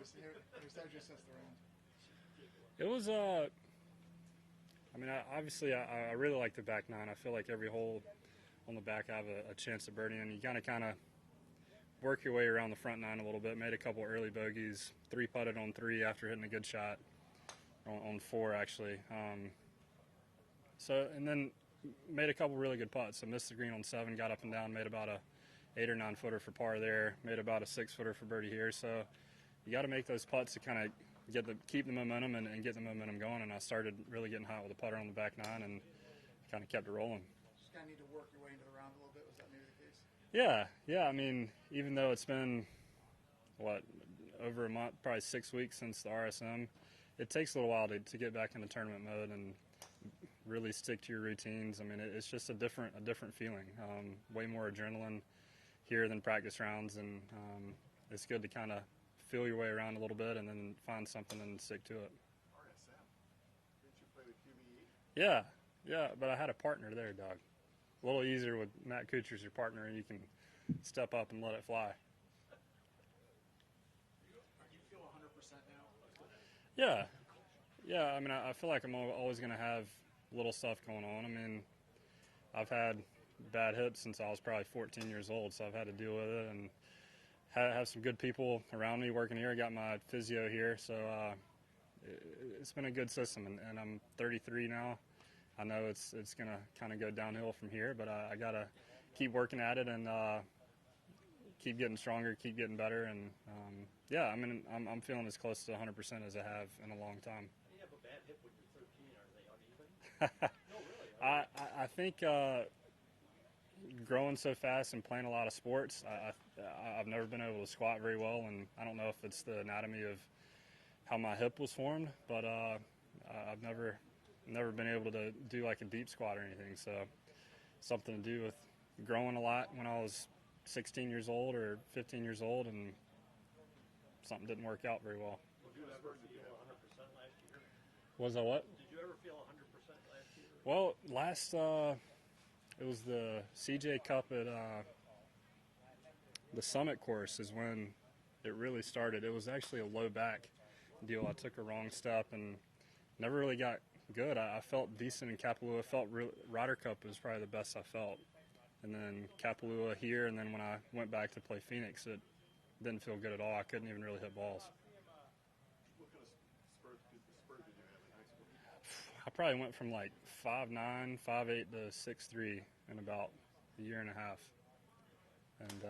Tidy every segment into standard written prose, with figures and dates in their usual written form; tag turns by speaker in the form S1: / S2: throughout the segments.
S1: just assess the round?
S2: It was I mean, obviously, I really like the back nine. I feel like every hole on the back I have a chance of birdie, and you kind of work your way around the front nine a little bit. Made a couple early bogeys, three putted on three after hitting a good shot on four actually. And then made a couple really good putts. I missed the green on seven, got up and down, made about a 8 or 9 footer for par there, made about a 6 footer for birdie here. So you got to make those putts to kind of keep the momentum and get the momentum going. And I started really getting hot with a putter on the back nine and kind of kept it rolling.
S1: Just kind of need to work your way into the round a little bit. Was that maybe the case?
S2: Yeah. I mean, even though it's been over a month, probably 6 weeks since the RSM, it takes a little while to get back into tournament mode and really stick to your routines. I mean, it's just a different feeling. Way more adrenaline here than practice rounds, and it's good to kind of feel your way around a little bit and then find something and stick to it.
S3: RSM? Didn't you play the QBE?
S2: Yeah, but I had a partner there, dog. A little easier with Matt Kuchar's your partner, and you can step up and let it fly.
S1: Do you feel 100% now?
S2: Yeah. I mean, I feel like I'm always going to have little stuff going on. I mean, I've had bad hips since I was probably 14 years old, so I've had to deal with it and have some good people around me working here. I got my physio here, so it's been a good system, and I'm 33 now. I know it's going to kind of go downhill from here, but I got to keep working at it and keep getting stronger, keep getting better, and I mean, I'm feeling as close to 100% as I have in a long time.
S4: You have a bad hip when you're 13. Are they uneven? No, really.
S2: I think growing so fast and playing a lot of sports, I've never been able to squat very well, and I don't know if it's the anatomy of how my hip was formed, but I've never been able to do like a deep squat or anything. So something to do with growing a lot when I was 16 years old or 15 years old, and something didn't work out very well.
S4: Did you ever feel 100% last year?
S2: Was I what?
S4: Did you ever feel 100% last year?
S2: Well, last it was the CJ Cup at the Summit course is when it really started. It was actually a low back deal. I took a wrong step and never really got good. I felt decent in Kapalua. Ryder Cup was probably the best I felt. And then Kapalua here, and then when I went back to play Phoenix, it didn't feel good at all. I couldn't even really hit balls.
S3: What kind of spurt did you have in high school?
S2: I probably went from like 5'9", 5'8" to 6'3" in about a year and a half. And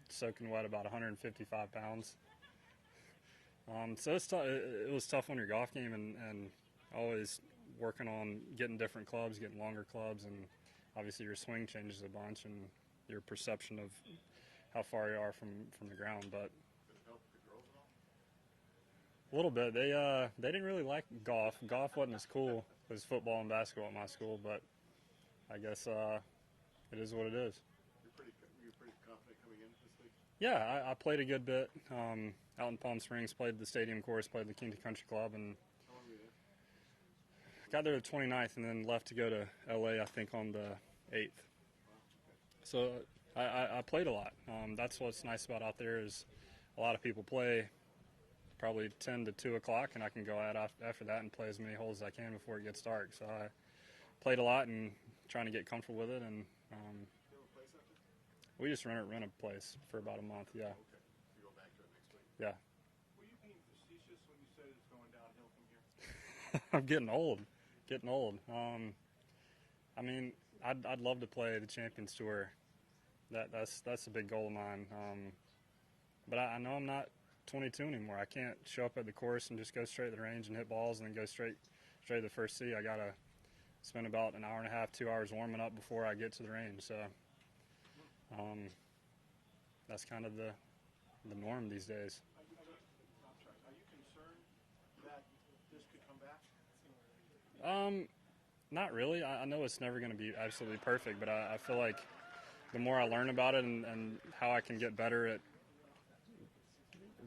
S2: soaking wet, about 155 pounds. So it was tough on your golf game, and always working on getting different clubs, getting longer clubs, and obviously your swing changes a bunch and your perception of how far you are from the ground. But
S3: Did it help with the girls at all?
S2: a little bit. They didn't really like golf. Golf wasn't as cool as football and basketball at my school, but I guess it is what it is.
S3: You're pretty confident coming in this week?
S2: Yeah, I played a good bit out in Palm Springs, played the stadium course, played the Kington Country Club, and
S3: How long were you there?
S2: got there the 29th and then left to go to LA, I think, on the 8th. So I played a lot. That's what's nice about out there is a lot of people play probably 10 to 2 o'clock, and I can go out after that and play as many holes as I can before it gets dark. So I played a lot and trying to get comfortable with it. And
S3: Do you have a place out there?
S2: we just rent a place for about a month, yeah.
S3: Okay. So you go back to it next week?
S2: Yeah.
S5: Were you being facetious when you said it's going downhill from here?
S2: I'm getting old. I mean, I'd love to play the Champions Tour. That's a big goal of mine. But I know I'm not 22 anymore. I can't show up at the course and just go straight to the range and hit balls and then go straight to the first tee. I gotta spend about an hour and a half, 2 hours warming up before I get to the range. So that's kind of the norm these days.
S5: Are you concerned that this could come back?
S2: Not really. I know it's never going to be absolutely perfect, but I feel like the more I learn about it and how I can get better at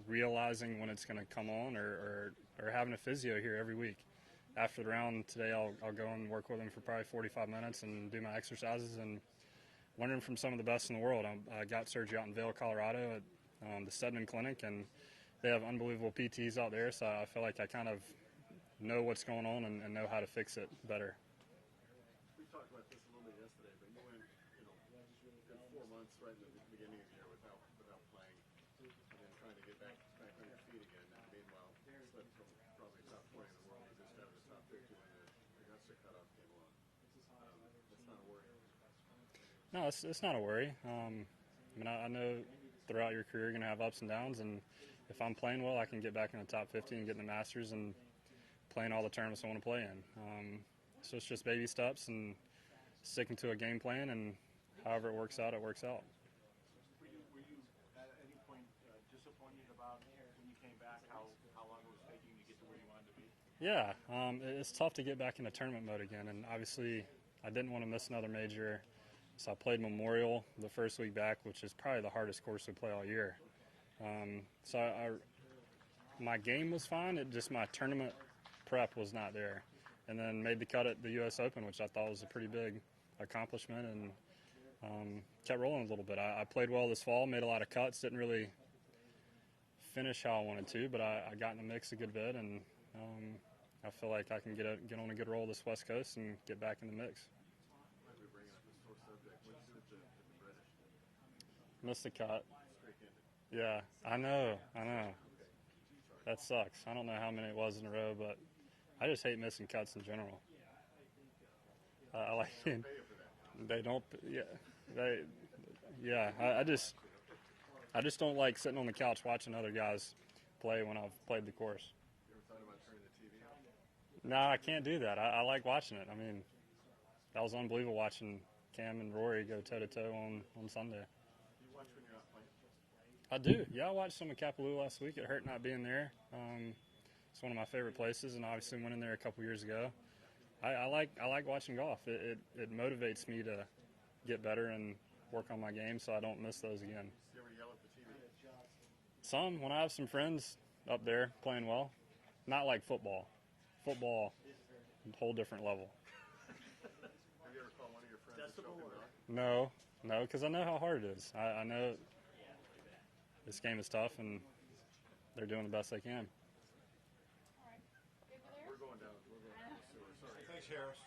S2: realizing when it's going to come on, or having a physio here every week. After the round today, I'll go and work with him for probably 45 minutes and do my exercises and learning from some of the best in the world. I got surgery out in Vail, Colorado at the Stedman Clinic, and they have unbelievable PTs out there, so I feel like I kind of know what's going on and know how to fix it better.
S3: We talked about this a little bit yesterday, but you went, good 4 months right in the beginning of the year without playing, and then trying to get back on your feet again. Meanwhile, slipped from probably top 20 in the world to just out of the top 50 when the Augusta cutoff came along. That's not a worry.
S2: No, it's not a worry. I know throughout your career you're going to have ups and downs, and if I'm playing well, I can get back in the top 50 and get in the Masters and playing all the tournaments I want to play in. So it's just baby steps and sticking to a game plan, and however it works out, it works out.
S5: Were you at any point disappointed about when you came back how long it was taking to get to where you wanted to be?
S2: Yeah, it's tough to get back into tournament mode again, and obviously I didn't want to miss another major, so I played Memorial the first week back, which is probably the hardest course we play all year. My game was fine, my tournament prep was not there. And then made the cut at the U.S. Open, which I thought was a pretty big accomplishment, and kept rolling a little bit. I played well this fall, made a lot of cuts, didn't really finish how I wanted to, but I got in the mix a good bit, and I feel like I can get on a good roll this West Coast and get back in the mix.
S3: Might be bringing up this sore subject. What'd you do with the British?
S2: Missed the cut.
S3: Straight-handed.
S2: Yeah, I know. That sucks. I don't know how many it was in a row, but I just hate missing cuts in general. They don't. Yeah. I just don't like sitting on the couch watching other guys play when I've played the course.
S3: You ever thought about turning the TV off?
S2: No, I can't do that. I like watching it. I mean, that was unbelievable watching Cam and Rory go toe-to-toe on Sunday.
S3: Do you watch when you're not playing?
S2: I do. Yeah, I watched some of Kapalua last week. It hurt not being there. It's one of my favorite places, and obviously went in there a couple years ago. I like watching golf. It motivates me to get better and work on my game so I don't miss those again.
S3: You ever yell at the TV?
S2: Some, when I have some friends up there playing well. Not like football. Football, a whole different level.
S3: Have you ever called one of your friends a choking dog?
S2: No, because I know how hard it is. I know this game is tough, and they're doing the best they can.
S3: We're going down the sewer. Sorry.
S5: Thanks, Harris.